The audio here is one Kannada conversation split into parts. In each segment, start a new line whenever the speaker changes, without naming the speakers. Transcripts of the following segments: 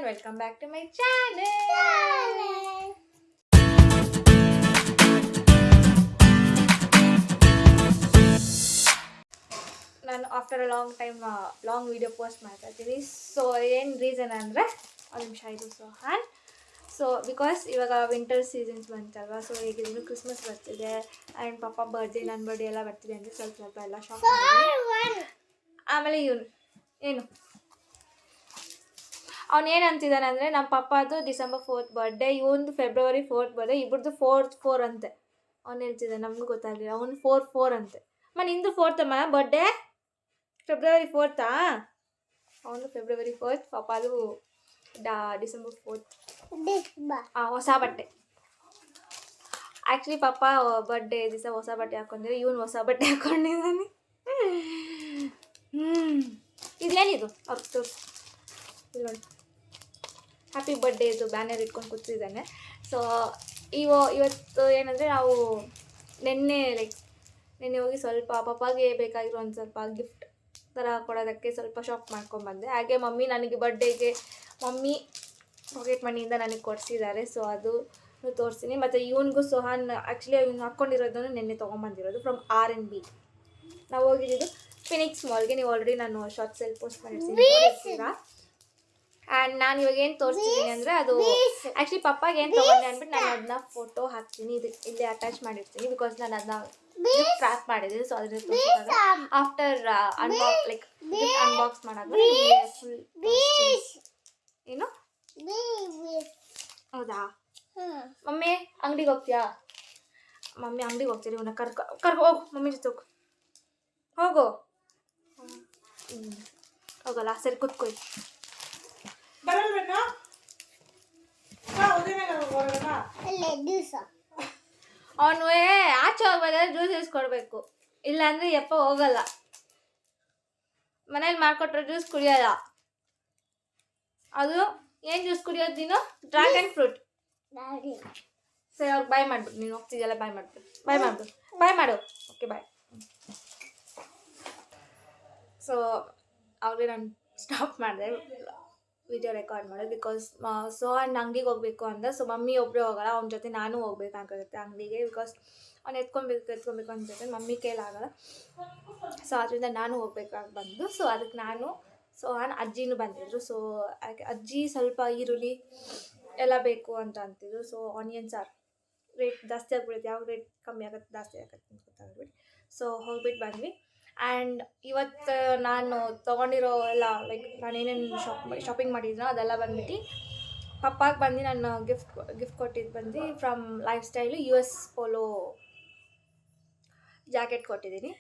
welcome back to my channel. ನಾನು after a long time long video post ಮಾಡ್ತಾ ಇದ್ದೀನಿ. ಸೊ ಏನು ರೀಸನ್ ಅಂದರೆ ಒಂದು ನಿಮಿಷ ಇದು ಸೋಹಾನ್. ಸೊ ಬಿಕಾಸ್ ಇವಾಗ ವಿಂಟರ್ ಸೀಸನ್ಸ್ ಬಂತಲ್ವಾ, ಸೊ ಈಗ ಇನ್ನು ಕ್ರಿಸ್ಮಸ್ ಬರ್ತಿದೆ ಆ್ಯಂಡ್ ಪಾಪ ಬರ್ಡೇ ನನ್ನ ಬರ್ಡೇ ಎಲ್ಲ ಬರ್ತಿದೆ ಅಂದರೆ ಸ್ವಲ್ಪ ಎಲ್ಲ ಶಾಪ್ ಮಾಡಿದ್ದೀನಿ. ಆಮೇಲೆ ಏನು ಅವ್ನು ಏನು ಅಂತಿದ್ದಾನೆ ಅಂದರೆ ನಮ್ಮ ಪಪ್ಪದು ಡಿಸೆಂಬರ್ 4th ಬರ್ಡೇ, ಇವೊಂದು ಫೆಬ್ರವರಿ 4th ಬರ್ಡೇ, ಇಬ್ಬರದು 4 ಅಂತೆ. ಅವ್ನು ಹೇಳ್ತಿದ್ದೆ, ನಮಗೂ ಗೊತ್ತಾಗಲಿಲ್ಲ. ಅವ್ನು 4 ಅಂತೆ. ನಿಂದು 4th ಅಮ್ಮ ಬರ್ಡೇ, ಫೆಬ್ರವರಿ 4th. ಅವನು ಫೆಬ್ರವರಿ 4th, ಪಾಪದು ಡಿಸೆಂಬರ್ 4th. ಹೊಸ ಬಟ್ಟೆ. ಆ್ಯಕ್ಚುಲಿ ಪಾಪ ಬರ್ಡೇ ದಿವಸ ಹೊಸ ಬಟ್ಟೆ ಹಾಕೊಂಡಿದ್ರೆ, ಇವನು ಹೊಸ ಬಟ್ಟೆ ಹಾಕ್ಕೊಂಡಿದ್ದಾನೆ. ಇದೇನಿದು ಅವ್ರು ನೋಡಿ, ಹ್ಯಾಪಿ ಬರ್ಡೇ ಇದು ಬ್ಯಾನರ್ ಇಟ್ಕೊಂಡು ಕೂತಿದ್ದಾನೆ. ಸೊ ಇವತ್ತು ಏನಂದರೆ ನಾವು ನಿನ್ನೆ ಹೋಗಿ ಸ್ವಲ್ಪ ಪಾಪಾಗೆ ಬೇಕಾಗಿರೋ ಒಂದು ಸ್ವಲ್ಪ ಗಿಫ್ಟ್ ಥರ ಕೊಡೋದಕ್ಕೆ ಸ್ವಲ್ಪ ಶಾಪ್ ಮಾಡ್ಕೊಂಡ್ಬಂದೆ. ಹಾಗೆ ಮಮ್ಮಿ ನನಗೆ ಬರ್ಡೇಗೆ ಮಮ್ಮಿ ಪಾಕೆಟ್ ಮನಿಯಿಂದ ನನಗೆ ಕೊಡಿಸಿದ್ದಾರೆ. ಸೊ ಅದು ತೋರಿಸ್ತೀನಿ. ಮತ್ತು ಇವನಿಗೂ ಸೋಹಾನ್ ಆ್ಯಕ್ಚುಲಿ ಇವ್ನು ಹಾಕ್ಕೊಂಡಿರೋದನ್ನು ನಿನ್ನೆ ತೊಗೊಂಬಂದಿರೋದು ಫ್ರಮ್ R&B. ನಾವು ಹೋಗಿದ್ದು ಫಿನಿಕ್ಸ್ ಮಾಲ್ಗೆ. ನೀವು ಆಲ್ರೆಡಿ ನಾನು ಶಾರ್ಟ್ಸ್ ಅಲ್ಲಿ ಪೋಸ್ಟ್ ಮಾಡಿರ್ತೀನಿ. ಆ್ಯಂಡ್ ನಾನು ಇವಾಗ ಏನು ತೋರಿಸ್ತಿದ್ದೀನಿ ಅಂದರೆ, ಅದು ಆ್ಯಕ್ಚುಲಿ ಪಪ್ಪಾಗೆ ಏನು ತೊಗೊಂಡೆ ಅಂದ್ಬಿಟ್ಟು ನಾನು ಅದನ್ನ ಫೋಟೋ ಹಾಕ್ತೀನಿ, ಇಲ್ಲಿ ಅಟ್ಯಾಚ್ ಮಾಡಿರ್ತೀನಿ. ಬಿಕಾಸ್ ನಾನು ಅದನ್ನ ಟ್ರ್ಯಾಕ್ ಮಾಡಿದ್ದೀನಿ. ಸೊ ಅದನ್ನ ತೋರಿಸಿದಾಗ ಆಫ್ಟರ್ ಅನ್ಬಾಕ್ಸ್ ಮಾಡಾದ್ಮೇಲೆ ಫುಲ್ ಏನು. ಹೌದಾ ಮಮ್ಮಿ ಅಂಗಡಿಗೆ ಹೋಗ್ತೀಯಾ? ಮಮ್ಮಿ ಅಂಗಡಿಗೆ ಹೋಗ್ತೀರಿ, ಇವನ್ನ ಕರ್ಕೊ ಹೋಗು, ಮಮ್ಮಿ ಜೊತೆ ಹೋಗು. ಹೋಗಲ್ಲ, ಸರಿ ಕೂತ್ಕೊಳ್ಳಿ. ಅವನು ಆಚೆ ಹೋಗ್ಬೇಕಾದ್ರೆ ಜ್ಯೂಸ್ ಇಸ್ಕೊಡ್ಬೇಕು, ಇಲ್ಲಾಂದ್ರೆ ಯಪ್ಪ ಹೋಗಲ್ಲ. ಮನೇಲಿ ಮಾಡ್ಕೊಟ್ರೆ ಜ್ಯೂಸ್ ಕುಡಿಯೋಲ್ಲ. ಅದು ಏನು ಜ್ಯೂಸ್ ಕುಡಿಯೋದು ನೀನು? Dragon fruit. ಸರಿ, ಅವ್ರಿಗೆ ಬಾಯ್ ಮಾಡ್ಬಿಟ್ಟು, ನೀನು ಹೋಗ್ತಿದ್ದೆಲ್ಲ ಬಾಯ್ ಮಾಡು. Okay bye. ಸೊ ಅವ್ರಿಗೆ ನಾನು ಸ್ಟಾಪ್ ಮಾಡಿದೆ ವಿಡಿಯೋ ರೆಕಾರ್ಡ್ ಮಾಡೋದು. ಬಿಕಾಸ್ ಸೋಹಾನ್ ಅಂಗಡಿಗೆ ಹೋಗ್ಬೇಕು ಅಂದ. ಸೊ ಮಮ್ಮಿ ಒಬ್ಬರೇ ಹೋಗಲ್ಲ, ಅವ್ನ ಜೊತೆ ನಾನು ಹೋಗ್ಬೇಕಾಗುತ್ತೆ ಅಂಗಡಿಗೆ. ಬಿಕಾಸ್ ಅವ್ನು ಎತ್ಕೊಬೇಕು ಅನ್ಸುತ್ತೆ, ಮಮ್ಮಿ ಕೈಲಾಗಲ್ಲ. ಸೊ ಅದರಿಂದ ನಾನು ಹೋಗ್ಬೇಕಾಗಿ ಬಂದು, ಸೊ ಅದಕ್ಕೆ ನಾನು ಸೋಹಾನ್ ಅಜ್ಜಿನೂ ಬಂದಿದ್ರು. ಸೊ ಅಜ್ಜಿ ಸ್ವಲ್ಪ ಈರುಳ್ಳಿ ಎಲ್ಲ ಬೇಕು ಅಂತ ಅಂತಿದ್ರು. ಸೊ ಆನಿಯನ್ಸ್ ರೇಟ್ ಜಾಸ್ತಿ ಆಗ್ಬಿಡುತ್ತೆ, ಯಾವ ರೇಟ್ ಕಮ್ಮಿ ಆಗುತ್ತೆ ಜಾಸ್ತಿ ಆಗುತ್ತೆ ಅಂತ ಗೊತ್ತಾಗ್ಬಿಟ್ಟು ಸೊ ಹೋಗ್ಬಿಟ್ಟು ಬಂದ್ವಿ. ಆ್ಯಂಡ್ ಇವತ್ತು ನಾನು ತೊಗೊಂಡಿರೋ ಎಲ್ಲ ನಾನೇನೇನು ಶಾಪಿಂಗ್ ಮಾಡಿದ್ನೋ ಅದೆಲ್ಲ ಬಂದ್ಬಿಟ್ಟು ಪಪ್ಪಾಗೆ ಬಂದು ನಾನು ಗಿಫ್ಟ್ ಕೊಟ್ಟಿದ್ದು ಬಂದು from life style US polo jacket ಕೊಟ್ಟಿದ್ದೀನಿ.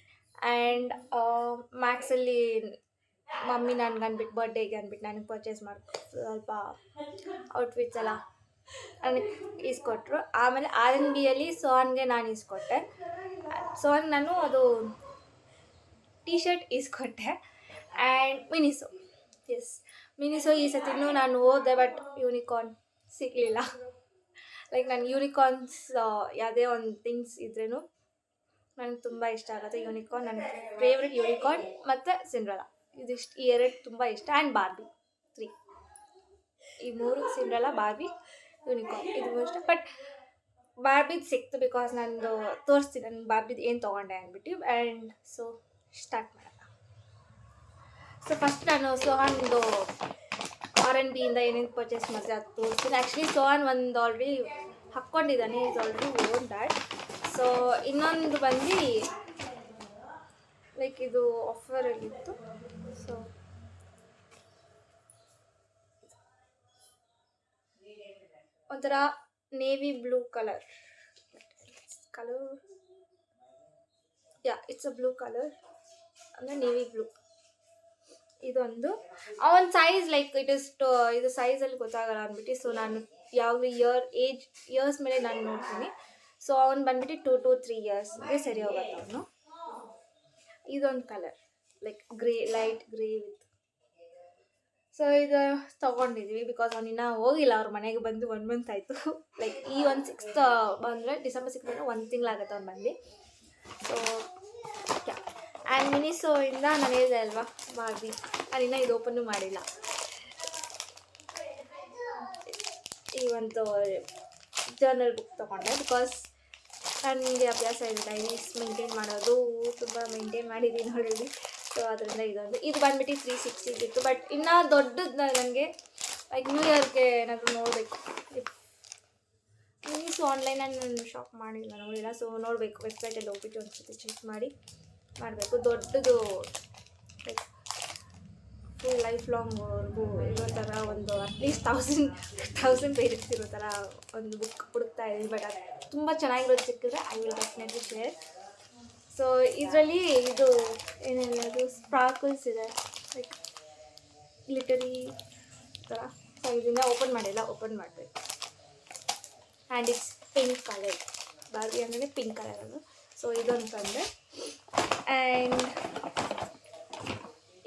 ಆ್ಯಂಡ್ ಮ್ಯಾಕ್ಸಲ್ಲಿ ಮಮ್ಮಿ ನನಗೆ ಅಂದ್ಬಿಟ್ಟು ಬರ್ಡೇಗೆ ಅಂದ್ಬಿಟ್ಟು ನನಗೆ ಪರ್ಚೇಸ್ ಮಾಡಿ ಸ್ವಲ್ಪ ಔಟ್ಫಿಟ್ಸ್ ಎಲ್ಲ ನನಗೆ ಈಸ್ಕೊಟ್ರು. ಆಮೇಲೆ R&Bಯಲ್ಲಿ ಸೋಹಾನ್ಗೆ ನಾನು ಈಸ್ಕೊಟ್ಟೆ. ಸೋಹಾನ್ಗೆ ನಾನು ಅದು ಟೀ ಶರ್ಟ್ ಈಸ್ಕೊಟ್ಟೆ. ಆ್ಯಂಡ್ ಮಿನಿಸೋ ಈ ಸತಿನೂ ನಾನು ಹೋದೆ, ಬಟ್ ಯೂನಿಕಾರ್ನ್ ಸಿಗಲಿಲ್ಲ. ನನಗೆ ಯೂನಿಕಾರ್ನ್ಸ್ ಯಾವುದೇ ಒಂದು ಥಿಂಗ್ಸ್ ಇದ್ರೂ ನನಗೆ ತುಂಬ ಇಷ್ಟ ಆಗುತ್ತೆ. ಯೂನಿಕಾರ್ನ್ ನನ್ನ ಫೇವ್ರೆಟ್, ಯೂನಿಕಾರ್ನ್ ಮತ್ತು ಸಿಂಡ್ರೆಲಾ, ಇದಿಷ್ಟು ಈ ಎರಡು ತುಂಬ ಇಷ್ಟ. ಆ್ಯಂಡ್ ಬಾರ್ಬಿ 3, ಈ 3 ಸಿಂಡ್ರೆಲಾ, ಬಾರ್ಬಿ, ಯೂನಿಕಾರ್ನ್ ಇದು ಇಷ್ಟ. ಬಟ್ ಬಾರ್ಬಿದು ಸಿಕ್ತು ಬಿಕಾಸ್ ನಂದು ತೋರಿಸ್ತೀನಿ ನಾನು ಬಾರ್ಬಿದು ಏನು ತೊಗೊಂಡೆ ಅಂದ್ಬಿಟ್ಟು. ಆ್ಯಂಡ್ ಸೊ ಸ್ಟಾರ್ಟ್ ಮಾಡೋಣ. ಸೊ ಫಸ್ಟ್ ನಾನು ಸೋಹಾನ್ದು R&Bಯಿಂದ ಏನೇನು ಪರ್ಚೇಸ್ ಮಾಡಿದೆ ಅದು ತೋರಿಸ್ತೀನಿ. ಆ್ಯಕ್ಚುಲಿ ಸೋಹಾನ್ ಒಂದು ಆಲ್ರೆಡಿ ಹಾಕ್ಕೊಂಡಿದ್ದಾನೆ, is already own that. So ಇನ್ನೊಂದು ಬಂದು ಇದು ಆಫರಲ್ಲಿತ್ತು. ಸೊ ಒಂಥರ navy blue colour, it's a blue colour ಅಂದರೆ ನೇವಿ ಬ್ಲೂ. ಇದೊಂದು ಅವನ ಸೈಜ್ ಇದು ಸೈಜಲ್ಲಿ ಗೊತ್ತಾಗಲ್ಲ ಅಂದ್ಬಿಟ್ಟು ಸೊ ನಾನು ಯಾವಾಗಲೂ ಇಯರ್ಸ್ ಮೇಲೆ ನಾನು ನೋಡ್ತೀನಿ. ಸೊ ಅವ್ನು ಬಂದ್ಬಿಟ್ಟು 2 to 3 ಇಯರ್ಸ್ಗೆ ಸರಿ ಹೋಗುತ್ತೆ ಅವನು. ಇದೊಂದು colour light grey with. So ಇದು ತೊಗೊಂಡಿದ್ವಿ ಬಿಕಾಸ್ ಅವನಿನ್ನ ಹೋಗಿಲ್ಲ, ಅವ್ರ ಮನೆಗೆ ಬಂದು 1 month ಆಯಿತು. ಈ 6th ಬಂದರೆ ಡಿಸೆಂಬರ್ 6th ಅಂದರೆ 1 ತಿಂಗಳಾಗುತ್ತೆ ಅವ್ನು ಬಂದು. ಸೊ ಆ್ಯಂಡ್ ಮಿನಿಸೋಯಿಂದ ನಾನು ಹೇಳಿದೆ ಅಲ್ವಾ ಬಾರ್ಬಿ, ನಾನಿನ್ನ ಇದು ಓಪನ್ನು ಮಾಡಿಲ್ಲ. ಈ ಒಂದು ಜರ್ನಲ್ ಬುಕ್ ತೊಗೊಂಡೆ ಬಿಕಾಸ್ ನನಗೆ ಅಭ್ಯಾಸ ಇದೆ ಡೈರೀಸ್ ಮೇಂಟೈನ್ ಮಾಡೋದು, ತುಂಬ ಮೇಂಟೈನ್ ಮಾಡಿದ್ದೀನಿ ಆಲ್ರೆಡಿ. ಸೊ ಅದರಿಂದ ಇದು ಬಂದ್ಬಿಟ್ಟು 360 ಇತ್ತು. ಬಟ್ ಇನ್ನೂ ದೊಡ್ಡದು ನನಗೆ ಲೈಕ್ ನ್ಯೂ ಇಯರ್ಗೆ ಏನಾದರೂ ನೋಡಬೇಕು. ಮೀನ್ಸ್ ಆನ್ಲೈನಲ್ಲಿ ನಾನು ಶಾಪ್ ನೋಡಿಲ್ಲ. ಸೊ ನೋಡಬೇಕು, ವೆಬ್ಸೈಟಲ್ಲಿ ಹೋಗ್ಬಿಟ್ಟು ಒಂದು ಸತಿ ಚೆಕ್ ಮಾಡಬೇಕು. ದೊಡ್ಡದು ಲೈಕ್ ಫುಲ್ ಲೈಫ್ ಲಾಂಗ್ವರೆಗೂ ಇರೋ ಥರ ಒಂದು ಅಟ್ಲೀಸ್ಟ್ 1000 ಪೇಜಸ್ ಇರೋ ಥರ ಒಂದು ಬುಕ್ ಹುಡುಕ್ತಾ ಇದ್ದೀನಿ. ಬಟ್ ಅದು ತುಂಬ ಚೆನ್ನಾಗಿರೋದು ಸಿಕ್ಕಿದ್ರೆ I will definitely share. So ಇದರಲ್ಲಿ ಇದು ಏನೇನದು ಸ್ಪಾರ್ಕಲ್ಸ್ ಇದೆ, ಲೈಕ್ ಗ್ಲಿಟರಿ ಥರ. ಸೊ ಇದನ್ನು ಓಪನ್ ಮಾಡಬೇಕು. And it's pink colour, Barbie ಅಂದರೆ ಪಿಂಕ್ ಕಲರ್ ಅದು. ಸೊ ಇದೊಂದು ತಂದೆ. ಆ್ಯಂಡ್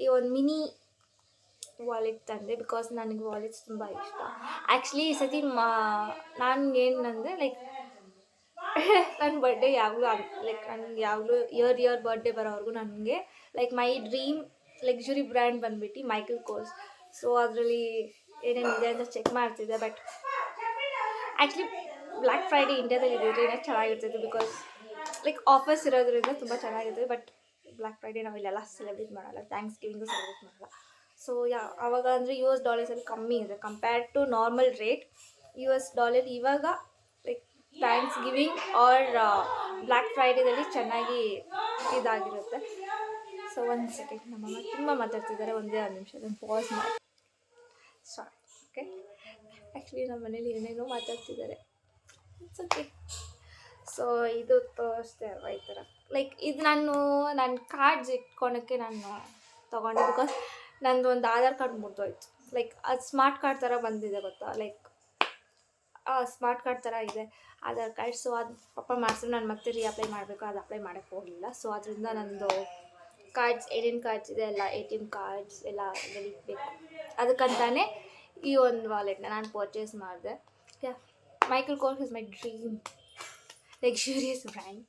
ಈ ಒಂದು ಮಿನಿ ವಾಲೆಟ್ ತಂದೆ ಬಿಕಾಸ್ ನನಗೆ ವಾಲೆಟ್ಸ್ ತುಂಬ ಇಷ್ಟ. ಆ್ಯಕ್ಚುಲಿ ಈ ಸತಿ ನನಗೇನಂದರೆ ಲೈಕ್ ನನ್ನ ಬರ್ಡೇ ಯಾವಾಗಲೂ ಲೈಕ್ ನನಗೆ ಯಾವಾಗಲೂ ಇಯರ್ ಬರ್ಡೇ ಬರೋವರೆಗೂ ನನಗೆ like my dream luxury brand ಬಂದುಬಿಟ್ಟು ಮೈಕಲ್ ಕೋರ್ಸ್. ಸೊ ಅದರಲ್ಲಿ ಏನೇನಿದೆ ಅಂತ ಚೆಕ್ ಮಾಡ್ತಿದ್ದೆ. ಬಟ್ ಆ್ಯಕ್ಚುಲಿ ಬ್ಲ್ಯಾಕ್ ಫ್ರೈಡೇ ಇಂಡಿಯಾದಲ್ಲಿ ಇದ್ದಿದ್ರೆ ಇನ್ನೂ ಚೆನ್ನಾಗಿರ್ತೈತೆ ಬಿಕಾಸ್ ಲೈಕ್ ಆಫರ್ಸ್ ಇರೋದ್ರಿಂದ ತುಂಬ ಚೆನ್ನಾಗಿರ್ತದೆ. ಬಟ್ ಬ್ಲ್ಯಾಕ್ ಫ್ರೈಡೇ ನಾವು ಇಲ್ಲೆಲ್ಲ ಸೆಲೆಬ್ರೇಟ್ ಮಾಡಲ್ಲ, ಥ್ಯಾಂಕ್ಸ್ ಗಿವಿಂಗು ಸೆಲೆಬ್ರೇಟ್ ಮಾಡಲ್ಲ. ಸೊ ಆವಾಗ ಅಂದರೆ $US ಕಮ್ಮಿ ಇದೆ compared to normal rate. $US ಇವಾಗ like Thanksgiving or Black ಫ್ರೈಡೇದಲ್ಲಿ ಚೆನ್ನಾಗಿ ಇದಾಗಿರುತ್ತೆ. ಸೊ ಒಂದು ಸೆಕೆಂಡ್, ನಮ್ಮಮ್ಮ ತುಂಬ ಮಾತಾಡ್ತಿದ್ದಾರೆ, ಒಂದೇ ಒಂದು ನಿಮಿಷ ನಾನು ಪಾಸ್ ಮಾಡಿ. ಸಾರಿ, ಓಕೆ. ಆ್ಯಕ್ಚುಲಿ ನಮ್ಮ ಮನೇಲಿ ಏನೇನೋ ಮಾತಾಡ್ತಿದ್ದಾರೆ, ಇಟ್ಸ್ ಓಕೆ. ಸೊ ಇದು ತೋರಿಸ್ದೆ ಅಲ್ವಾ ಈ ಥರ. ಲೈಕ್ ಇದು ನನ್ನ ಕಾರ್ಡ್ಸ್ ಇಟ್ಕೊಳಕ್ಕೆ ನಾನು ತೊಗೊಂಡೆ ಬಿಕಾಸ್ ನಂದು ಒಂದು ಆಧಾರ್ ಕಾರ್ಡ್ ಮುರಿದೋಯ್ತು. ಲೈಕ್ ಅದು ಸ್ಮಾರ್ಟ್ ಕಾರ್ಡ್ ಥರ ಬಂದಿದೆ ಗೊತ್ತಾ, ಲೈಕ್ ಸ್ಮಾರ್ಟ್ ಕಾರ್ಡ್ ಥರ ಇದೆ ಆಧಾರ್ ಕಾರ್ಡ್. ಸೊ ಅದು ಪಾಪ ಮಾಡಿಸಿದ್ರು, ನಾನು ಮತ್ತೆ ಅಪ್ಲೈ ಮಾಡಬೇಕು, ಅದು ಅಪ್ಲೈ ಮಾಡೋಕ್ಕೆ ಹೋಗಲಿಲ್ಲ. ಸೊ ಅದರಿಂದ ನಂದು ಕಾರ್ಡ್ಸ್ ಏನೇನು ಕಾರ್ಡ್ಸ್ ಇದೆ ಎಲ್ಲ ATM ಕಾರ್ಡ್ಸ್ ಎಲ್ಲ ಬೇಕು. ಅದಕ್ಕಂತಾನೆ ಈ ಒಂದು ವಾಲೆಟ್ನ ನಾನು ಪರ್ಚೇಸ್ ಮಾಡಿದೆ. Michael course is my dream luxurious brand.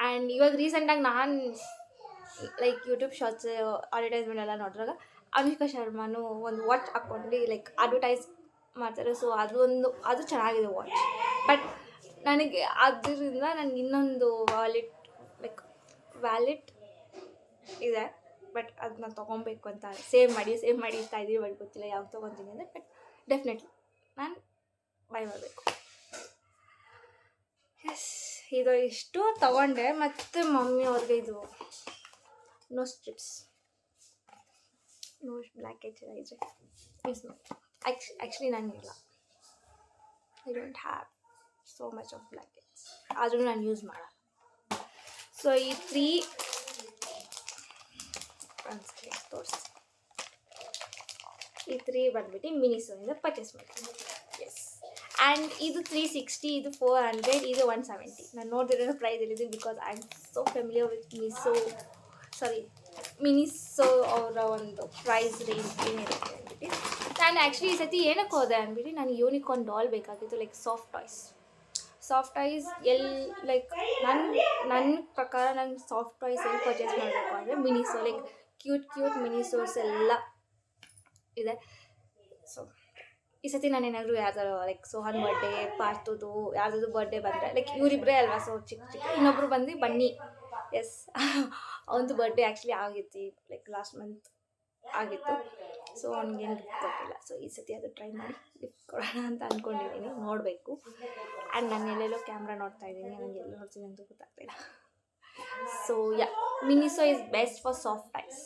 And ಇವಾಗ ರೀಸೆಂಟಾಗಿ ನಾನು ಲೈಕ್ ಯೂಟ್ಯೂಬ್ ಶಾರ್ಟ್ಸ್ ಅಡ್ವರ್ಟೈಸ್ಮೆಂಟ್ ಎಲ್ಲ ನೋಡಿದಾಗ ಅನುಷ್ಕಾ ಶರ್ಮಾನು ಒಂದು ವಾಚ್ ಹಾಕ್ಕೊಂಡು ಲೈಕ್ ಅಡ್ವರ್ಟೈಸ್ ಮಾಡ್ತಾರೆ. ಸೊ ಅದು ಚೆನ್ನಾಗಿದೆ ವಾಚ್. ಬಟ್ ನನಗೆ ಅದರಿಂದ ನನಗೆ ಇನ್ನೊಂದು ವ್ಯಾಲೆಟ್ ಇದೆ. ಬಟ್ ಅದನ್ನ ತೊಗೊಬೇಕು ಅಂತ ಸೇವ್ ಮಾಡಿ ಇರ್ತಾ ಇದ್ದೀವಿ. ಬಟ್ ಗೊತ್ತಿಲ್ಲ ಯಾವಾಗ ತೊಗೊತೀನಿ ಅಂದರೆ. ಬಟ್ ಡೆಫಿನೆಟ್ಲಿ ನಾನು ಬೈ ಮಾಡಬೇಕು. ಎಸ್, ಇದು ಇಷ್ಟು ತೊಗೊಂಡೆ. ಮತ್ತು ಮಮ್ಮಿ ಅವ್ರಿಗೆ ಇದು nose strips, nose blackheads ಎಲ್ಲ ಇದ್ರೆ ಯೂಸ್ ಮಾಡಿ. ಆ್ಯಕ್ಚುಲಿ ನನಗಿಲ್ಲ, I don't have so much of blackheads, ಆದರೂ ನಾನು ಯೂಸ್ ಮಾಡಲ್ಲ. ಸೊ ಈ 3 ತೋರಿಸಿ, ಈ 3 ಬಂದ್ಬಿಟ್ಟು ಮಿನಿಸೋನಿಂದ ಪರ್ಚೇಸ್ ಮಾಡ್ತೀನಿ. ಎಸ್. ಆ್ಯಂಡ್ ಇದು 360, ಇದು 400, ಇದು 170. ನಾನು ನೋಡ್ತಿರೋ ಪ್ರೈಸ್ ಹೇಳಿದ್ದೀನಿ because I am so familiar with Miniso ಅವರ ಒಂದು ಪ್ರೈಸ್ ರೇಂಜ್ ಏನಿರುತ್ತೆ ಅಂದ್ಬಿಟ್ಟು. ನಾನು ಆ್ಯಕ್ಚುಲಿ ಈ ಸತಿ ಏನಕ್ಕೆ ಹೋದೆ ಅಂದ್ಬಿಟ್ಟು ನನಗೆ ಯೂನಿಕಾರ್ನ್ ಡಾಲ್ ಬೇಕಾಗಿತ್ತು, ಲೈಕ್ ಸಾಫ್ಟ್ ಟಾಯ್ಸ್ ಲೈಕ್ ನನ್ನ ಪ್ರಕಾರ ನಂಗೆ ಸಾಫ್ಟ್ ಟಾಯ್ಸ್ ಎಲ್ಲಿ ಪರ್ಚೇಸ್ ಮಾಡಬೇಕು ಅಂದರೆ ಮಿನಿಸೋ, ಲೈಕ್ ಕ್ಯೂಟ್ ಮಿನಿಸೋಸ್ ಎಲ್ಲ ಇದೆ. ಸೊ ಈ ಸತಿ ನಾನೇನಾದರೂ ಯಾವ್ದಾರು ಲೈಕ್ ಸೋಹನ್ ಬರ್ಡೇ, ಪಾರ್ತುದು ಯಾವ್ದಾದ್ರು ಬರ್ಡೇ ಬಂದರೆ ಲೈಕ್ ಇವರಿಬ್ಬರೇ ಅಲ್ವಾ, ಸೊ ಚಿಕ್ಕ ಇನ್ನೊಬ್ರು ಬಂದು ಬನ್ನಿ. ಎಸ್, ಅವನದು ಬರ್ಡೇ ಆ್ಯಕ್ಚುಲಿ ಆಗಿತ್ತು, ಲೈಕ್ ಲಾಸ್ಟ್ ಮಂತ್ ಆಗಿತ್ತು. ಸೊ ಅವ್ನಿಗೇನು ಗಿಫ್ಟ್ ಕೊಟ್ಟಿಲ್ಲ. ಸೊ ಈ ಸತಿ ಅದು ಟ್ರೈ ಮಾಡಿ ಗಿಫ್ಟ್ ಕೊಡೋಣ ಅಂತ ಅಂದ್ಕೊಂಡಿದ್ದೀನಿ, ನೋಡಬೇಕು. ಆ್ಯಂಡ್ ನಾನು ಎಲ್ಲೆಲ್ಲೋ ಕ್ಯಾಮ್ರಾ ನೋಡ್ತಾ ಇದ್ದೀನಿ, ನನಗೆ ಎಲ್ಲೋ ನೋಡ್ತೀನಿ ಅಂತ ಗೊತ್ತಾಗ್ತಿಲ್ಲ. So Miniso is best for soft toys.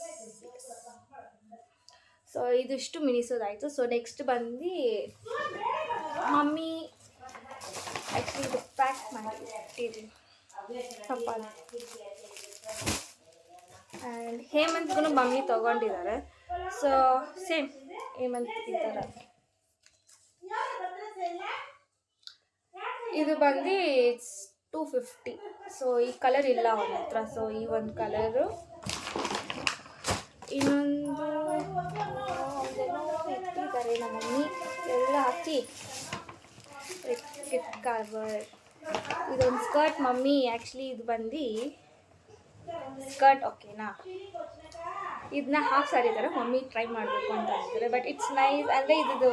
So ಇದಿಷ್ಟು ಮಿನಿಸೋದಾಯಿತು. ಸೊ ನೆಕ್ಸ್ಟ್ ಬಂದು ಮಮ್ಮಿ ಆ್ಯಕ್ಚುಲಿ ಇದು ಪ್ಯಾಕ್ ಮಾಡಿಟ್ಟಿದ್ದೀನಿ ತಪ್ಪ. ಆ್ಯಂಡ್ ಹೇಮಂತ್ಗೂ ಮಮ್ಮಿ ತೊಗೊಂಡಿದ್ದಾರೆ. ಸೊ ಸೇಮ್ ಹೇಮಂತ್ ಈ ಥರ. ಇದು ಬಂದು ಇಟ್ಸ್ $250. ಸೊ ಈ ಕಲರ್ ಇಲ್ಲ ಅವನ ಹತ್ರ. ಸೊ ಈ ಒಂದು ಕಲರು, ಇನ್ನೊಂದು ಇಟ್ಟಿದ್ದಾರೆ ನಮ್ಮ ಮಮ್ಮಿ ಎಲ್ಲ ಹಾಕಿ ಗಿಫ್ಟ್ ಕವರ್. ಇದೊಂದು ಸ್ಕರ್ಟ್ ಮಮ್ಮಿ ಆ್ಯಕ್ಚುಲಿ ಇದು ಬಂದು ಸ್ಕರ್ಟ್, ಓಕೆನಾ. ಇದನ್ನ ಹಾಫ್ ಸ್ಯಾರಿ ಥರ ಮಮ್ಮಿ ಟ್ರೈ ಮಾಡಬೇಕು ಅಂತ ಅಂತಾರೆ. ಬಟ್ ಇಟ್ಸ್ ನೈಸ್ ಅಂದರೆ ಇದು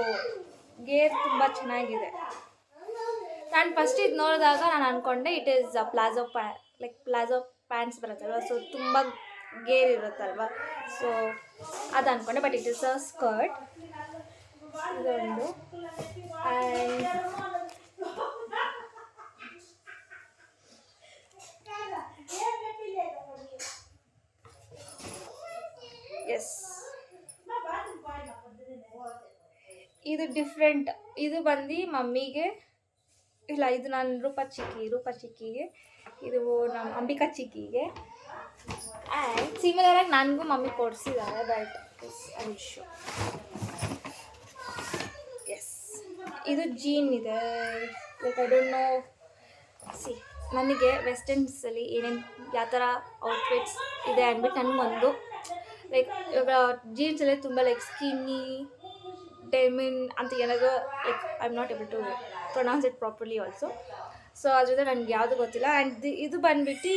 ಗೇರ್ ತುಂಬ ಚೆನ್ನಾಗಿದೆ. ನಾನು ಫಸ್ಟ್ ಇದು ನೋಡಿದಾಗ ನಾನು ಅಂದ್ಕೊಂಡೆ it is palazzo palazzo pants ಬರುತ್ತಲ್ವ, ಸೊ ತುಂಬ ಗೇರ್ ಇರುತ್ತಲ್ವ, ಸೊ ಅದು ಅಂದ್ಕೊಂಡೆ. But it is a skirt. ಇದೊಂದು. ಆ್ಯಂಡ್ ಎಸ್, ಇದು ಡಿಫ್ರೆಂಟ್. ಇದು ಬಂದು ಮಮ್ಮಿಗೆ, ಇಲ್ಲ ಇದು ನಾನು ರೂಪ ಚಿಕ್ಕಿಗೆ, ಇದು ನಮ್ಮ ಅಂಬಿಕಾ ಚಿಕ್ಕಿಗೆ. ಆ್ಯಂಡ್ ಸಿಮಿಲರಾಗಿ ನನಗೂ ಮಮ್ಮಿ ಕೊಡಿಸಿದ್ದಾರೆ. But I will show. Yes, ಇದು ಜೀನ್ ಇದೆ. Like I don't know, see ನನಗೆ ವೆಸ್ಟರ್ನ್ಸಲ್ಲಿ ಏನೇನು ಯಾವ ಥರ ಔಟ್ಫಿಟ್ಸ್ ಇದೆ ಅಂದ್ಬಿಟ್ಟು ನನಗೊಂದು ಲೈಕ್ ಇವಾಗ ಜೀನ್ಸಲ್ಲೇ ತುಂಬ ಲೈಕ್ ಸ್ಕಿನ್ನಿ ಡೆಮಿನ್ ಅಂತ ಏನಾದರೂ like I am not able to pronounce it properly also. So ಅದರಿಂದ ನನಗೆ ಯಾವುದು ಗೊತ್ತಿಲ್ಲ. ಆ್ಯಂಡ್ ಇದು ಬಂದ್ಬಿಟ್ಟು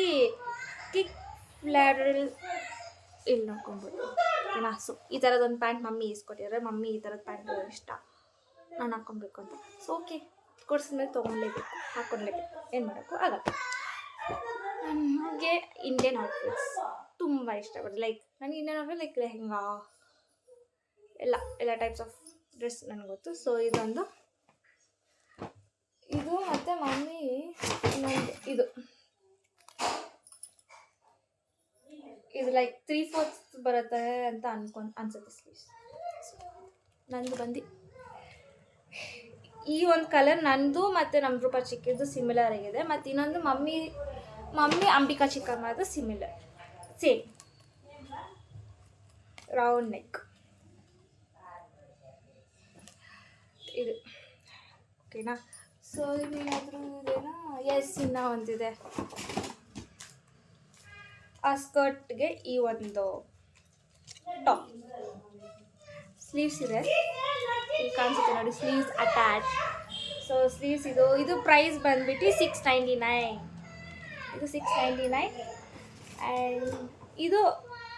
ಕಿಕ್ ಫ್ಲಾರಲ್ ಇಲ್ಲಿ ನೋಡ್ಕೊಬೋದು ಓಕೆನಾ. ಸೊ ಈ ಥರದೊಂದು ಪ್ಯಾಂಟ್ ಮಮ್ಮಿ ಇಸ್ಕೊಟ್ಟಿದ್ದಾರೆ. ಮಮ್ಮಿ ಈ ಥರದ ಪ್ಯಾಂಟ್ ಇಷ್ಟ, ನಾನು ಹಾಕ್ಕೊಬೇಕು ಅಂತ. ಸೊ ಓಕೆ, ಕೊಡ್ಸಿದ್ಮೇಲೆ ತೊಗೊಳ್ಲೇಬೇಕು, ಹಾಕ್ಕೊಳ್ಲೇಬೇಕು, ಏನು ಮಾಡೋಕ್ಕೂ ಆಗಲ್ಲ. ನನಗೆ ಇಂಡಿಯನ್ ಔಟ್ಫಿಟ್ಸ್ ತುಂಬ ಇಷ್ಟಪಡ್ತೀನಿ. ಲೈಕ್ ನನಗೆ ಇಂಡಿಯನ್ ಔಟ್ಫಿಟ್ ಲೈಕ್ ಲೆಹೆಂಗಾ ಎಲ್ಲ ಟೈಪ್ಸ್ ಆಫ್ ಡ್ರೆಸ್ ನನಗೆ ಗೊತ್ತು. ಸೊ ಇದೊಂದು, ಇದು ಮತ್ತು ಮಮ್ಮಿ ಇನ್ನೊಂದು, ಇದು ಲೈಕ್ 3/4 ಬರುತ್ತೆ ಅಂತ ಅನ್ಸುತ್ತೆ ಸ್ಲೀವ್ಸ್. ನಂದು ಬಂದು ಈ ಒಂದು ಕಲರ್ ನಂದು ಮತ್ತು ನಮ್ಮ ರೂಪ ಚಿಕ್ಕಿದ್ದು ಸಿಮಿಲರ್ ಆಗಿದೆ. ಮತ್ತು ಇನ್ನೊಂದು ಮಮ್ಮಿ ಅಂಬಿಕಾ ಚಿಕ್ಕಮ್ಮದು ಸಿಮಿಲರ್, ಸೇಮ್ ರೌಂಡ್ ನೆಕ್. ಇದು ಓಕೆನಾ. ಸೊ ಇದೇನಾದರೂ ಇದೇನಾ? ಎಸ್, ಇನ್ನೂ ಒಂದಿದೆ. ಆ ಸ್ಕರ್ಟ್ಗೆ ಈ ಒಂದು ಟಾಪ್, ಸ್ಲೀವ್ಸ್ ಇದೆ, ಇಲ್ಲಿ ಕಾಣಿಸುತ್ತೆ ನೋಡಿ, ಸ್ಲೀವ್ಸ್ ಅಟ್ಯಾಚ್. ಸೊ ಸ್ಲೀವ್ಸ್ ಇದು ಪ್ರೈಸ್ ಬಂದ್ಬಿಟ್ಟು $699. ಇದು $699. ಆ್ಯಂಡ್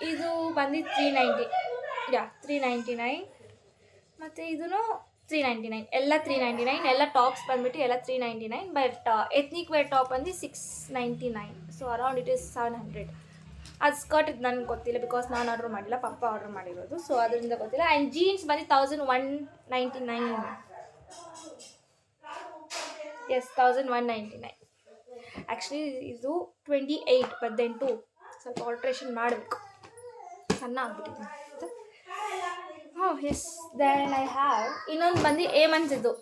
ಇದು ಬಂದು $399. ಮತ್ತು ಇದೂ $399. ಎಲ್ಲ $399. ಎಲ್ಲ ಟಾಪ್ಸ್ ಬಂದ್ಬಿಟ್ಟು ಎಲ್ಲ $399. ಬಟ್ ಎತ್ನಿಕ್ ವೇರ್ ಟಾಪ್ ಬಂದು $699. So around it is $700. ಅದು ಸ್ಕರ್ಟ್ ಇದು ನನಗೆ ಗೊತ್ತಿಲ್ಲ, ಬಿಕಾಸ್ ನಾನು ಆರ್ಡ್ರ್ ಮಾಡಿಲ್ಲ, ಪಪ್ಪ ಆರ್ಡ್ರ್ ಮಾಡಿರೋದು. ಸೊ ಅದರಿಂದ ಗೊತ್ತಿಲ್ಲ. ಆ್ಯಂಡ್ ಜೀನ್ಸ್ ಬಂದು $1199. ಎಸ್, $1199. ಆ್ಯಕ್ಚುಲಿ ಇದು 28, 18 ಸ್ವಲ್ಪ ಆಲ್ಟ್ರೇಷನ್ ಮಾಡಬೇಕು, ಸಣ್ಣ ಆಗ್ಬಿಟ್ಟಿದೆ. ಎಸ್, ದೆನ್ ಐ ಹ್ಯಾವ್ ಇನ್ನೊಂದು ಬಂದು ಏಮನ್ಸಿದ್ದು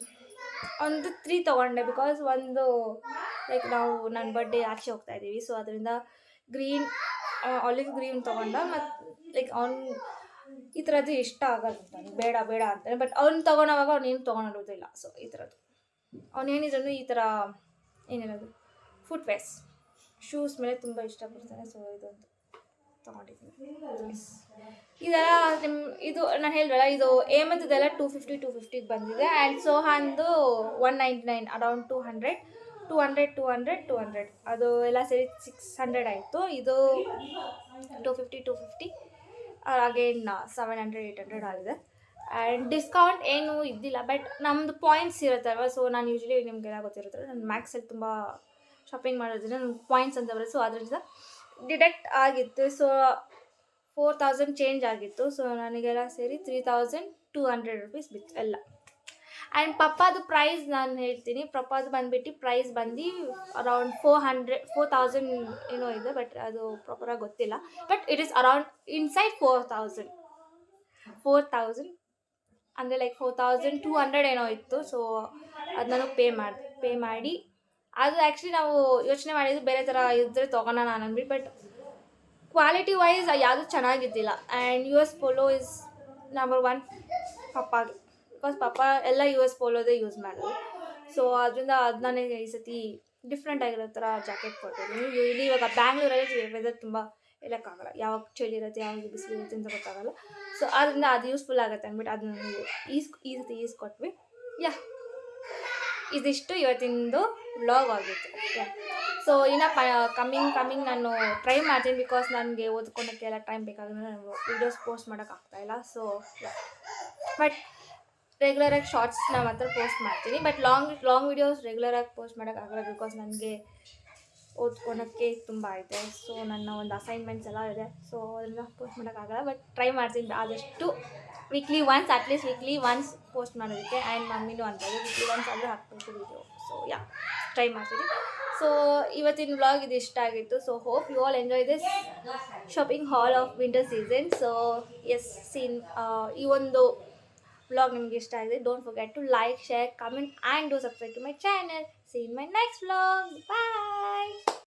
ಒಂದು 3 ತೊಗೊಂಡೆ. ಬಿಕಾಸ್ ಒಂದು ಲೈಕ್ ನನ್ನ ಬರ್ಡೇ ಆಚೆ ಹೋಗ್ತಾ ಇದ್ದೀವಿ, ಸೊ ಅದರಿಂದ ಆಲಿವ್ ಗ್ರೀನ್ ತೊಗೊಂಡ. ಮತ್ತು ಲೈಕ್ ಅವ್ನು ಈ ಥರದ್ದು ಇಷ್ಟ ಆಗಲ್ಲ ಅಂತ, ಬೇಡ ಅಂತಾನೆ. ಬಟ್ ಅವ್ನು ತೊಗೊಳೋವಾಗ ಅವ್ನೇನು ತೊಗೊಳೋದಿಲ್ಲ. ಸೊ ಈ ಥರದ್ದು ಅವನೇನಿದ್ರು ಈ ಥರ ಏನಿರೋದು ಫುಟ್ವೇರ್ಸ್, ಶೂಸ್ ಮೇಲೆ ತುಂಬ ಇಷ್ಟಪಡ್ತಾನೆ. ಸೊ ಇದೊಂದು ತೊಗೊಂಡಿದ್ದೀನಿ. ಇದೆಲ್ಲ ಇದು ನಾನು ಹೇಳಿದ್ರಲ್ಲ, ಇದು ಏಮಂತದೆಲ್ಲ 250 ಬಂದಿದೆ. ಆ್ಯಂಡ್ ಸೋಹಾನ್ದು 199, ಅರೌಂಡ್ 200 ಅದು ಎಲ್ಲ ಸೇರಿ 600 ಆಯಿತು. ಇದು 250 ಅಗೇನ್ 700-800 ಆಗಿದೆ. ಆ್ಯಂಡ್ ಡಿಸ್ಕೌಂಟ್ ಏನೂ ಇದ್ದಿಲ್ಲ. ಬಟ್ ನಮ್ಮದು ಪಾಯಿಂಟ್ಸ್ ಇರುತ್ತಲ್ವ, ಸೊ ನಾನು ಯೂಶ್ವಲಿ ನಿಮಗೆಲ್ಲ ಗೊತ್ತಿರುತ್ತಲ್ಲ, ನಾನು ಮ್ಯಾಕ್ಸಲ್ಲಿ ತುಂಬ ಶಾಪಿಂಗ್ ಮಾಡೋದ್ರಿಂದ ನನ್ನ ಪಾಯಿಂಟ್ಸ್ ಅಂತ ಬರುತ್ತೆ. ಸೊ ಅದರಿಂದ ಡಿಡಕ್ಟ್ ಆಗಿತ್ತು. ಸೊ 4000 ಚೇಂಜ್ ಆಗಿತ್ತು. ಸೊ ನನಗೆಲ್ಲ ಸೇರಿ 3200 ರೂಪೀಸ್ ಬಿತ್ತು ಎಲ್ಲ. ಆ್ಯಂಡ್ ಪಪ್ಪಾದು ಪ್ರೈಸ್ ನಾನು ಹೇಳ್ತೀನಿ. ಪಪ್ಪಾದು ಬಂದುಬಿಟ್ಟು ಪ್ರೈಸ್ ಬಂದು ಅರೌಂಡ್ 4000 ಏನೋ ಇದೆ, ಬಟ್ ಅದು ಪ್ರಾಪರಾಗಿ ಗೊತ್ತಿಲ್ಲ. But it is around inside 4000 ಅಂದರೆ ಲೈಕ್ 4200 ಏನೋ ಇತ್ತು. ಸೊ ಅದು ನಾನು ಪೇ ಮಾಡಿ ಅದು ಆ್ಯಕ್ಚುಲಿ ನಾವು ಯೋಚನೆ ಮಾಡಿದ್ದು ಬೇರೆ ಥರ ಇದ್ದರೆ ತೊಗೊಳ ನಾನು ಅಂದ್ಬಿಟ್ಟು. ಬಟ್ ಕ್ವಾಲಿಟಿ ವೈಸ್ ಯಾವುದೂ ಚೆನ್ನಾಗಿದ್ದಿಲ್ಲ. And US polo is number 1 ಪಪ್ಪಾಗೆ, ಬಿಕಾಸ್ ಪಪ್ಪ ಎಲ್ಲ US ಪೋಲೋದೇ ಯೂಸ್ ಮಾಡೋದು. ಸೊ ಅದರಿಂದ ಅದನ್ನೇ ಈ ಸತಿ ಡಿಫ್ರೆಂಟ್ ಆಗಿರೋ ಥರ ಜಾಕೆಟ್ ಕೊಟ್ಟಿದ್ದೀನಿ. ಇಲ್ಲಿ ಇವಾಗ ಬ್ಯಾಂಗ್ಳೂರಲ್ಲಿ ವೆದರ್ ತುಂಬ ಹೇಳೋಕ್ಕಾಗಲ್ಲ, ಯಾವಾಗ ಚಳಿ ಇರುತ್ತೆ, ಯಾವಾಗ ಬಿಸಿಲು ಇರುತ್ತೆ ಅಂತ ಗೊತ್ತಾಗಲ್ಲ. ಸೊ ಅದರಿಂದ ಅದು ಯೂಸ್ಫುಲ್ ಆಗುತ್ತೆ ಅಂದ್ಬಿಟ್ಟು ಅದನ್ನು ಈ ಸತಿ ಕೊಟ್ವಿ. ಇದಿಷ್ಟು ಇವತ್ತಿಂದು ವ್ಲಾಗ್ ಆಗಿತ್ತು. ಓಕೆ, ಸೊ ಇನ್ನು ಕಮ್ಮಿಂಗ್ ನಾನು ಟ್ರೈ ಮಾಡ್ತೀನಿ, ಬಿಕಾಸ್ ನನಗೆ ಓದ್ಕೊಳೋಕ್ಕೆ ಎಲ್ಲ ಟೈಮ್ ಬೇಕಾದ್ರೆ ನಾನು ವೀಡಿಯೋಸ್ ಪೋಸ್ಟ್ ಮಾಡೋಕ್ಕಾಗ್ತಾಯಿಲ್ಲ. ಸೊ ಬಟ್ ರೆಗ್ಯುಲರಾಗಿ ಶಾರ್ಟ್ಸ್ನ ಮಾತ್ರ ಪೋಸ್ಟ್ ಮಾಡ್ತೀನಿ. ಬಟ್ ಲಾಂಗ್ ವೀಡಿಯೋಸ್ ರೆಗ್ಯುಲರಾಗಿ ಪೋಸ್ಟ್ ಮಾಡೋಕ್ಕಾಗಲ್ಲ, ಬಿಕಾಸ್ ನನಗೆ ಓದ್ಕೊಳಕ್ಕೆ ತುಂಬ ಇದೆ. ಸೊ ನನ್ನ ಒಂದು ಅಸೈನ್ಮೆಂಟ್ಸ್ ಎಲ್ಲ ಇದೆ, ಸೊ ಅದನ್ನು ಪೋಸ್ಟ್ ಮಾಡೋಕ್ಕಾಗಲ್ಲ. ಬಟ್ ಟ್ರೈ ಮಾಡ್ತೀನಿ ಆದಷ್ಟು weekly once, at least weekly once post ಮಾಡೋದಕ್ಕೆ. ಆ್ಯಂಡ್ ಮಮ್ಮಿನೂ ಅಂತಾರೆ ವೀಕ್ಲಿ ಒನ್ಸ್ ಆದರೂ ಹಾಕ್ಬೇಕು ವೀಡಿಯೋ. ಸೊ ಯಾ, ಟ್ರೈ ಮಾಡ್ತೀನಿ. ಸೊ ಇವತ್ತಿನ ವ್ಲಾಗ್ ಇದು ಇಷ್ಟ ಆಗಿತ್ತು. So hope you all enjoy this shopping haul of winter season. So yes, ಈ ಒಂದು vlog ನಿಮಗೆ ಇಷ್ಟ ಆಗಿದೆ, don't forget to like, share, comment and do subscribe to my channel. See you in my next vlog. Bye.